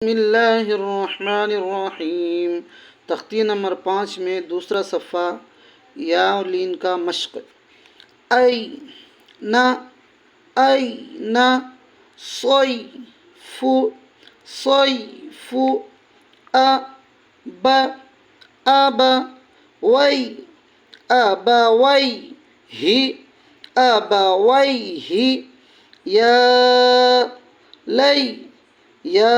बिस्मिल्लाहिर्रहमानिर्रहीम। तख्ती नंबर 5 में दूसरा सफ़ा या और लीन का मश्क। ऐ ना सोई फू अ ब वई ही या लई या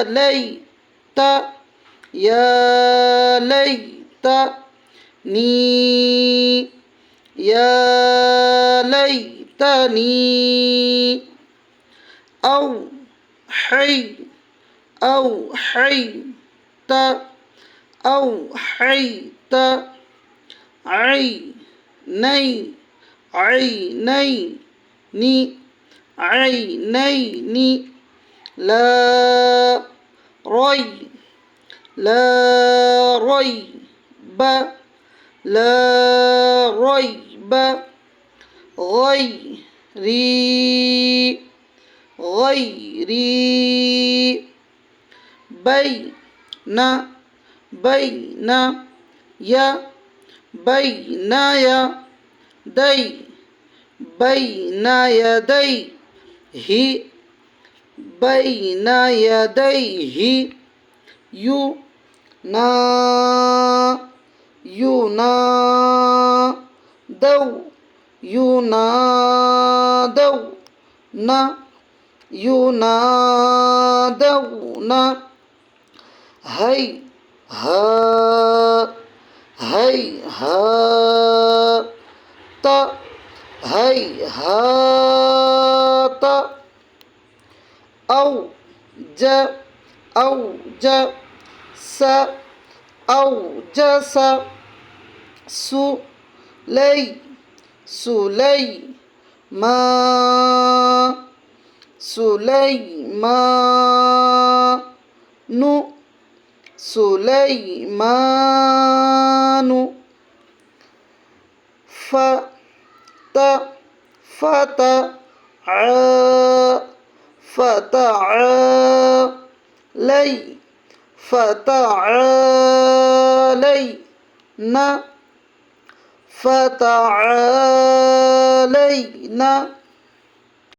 लैत नी या लैतनी औ हैत عينين لا ريب غيري بين يديه بين يديه ينادون هيهات أوجس سليمان فتعالين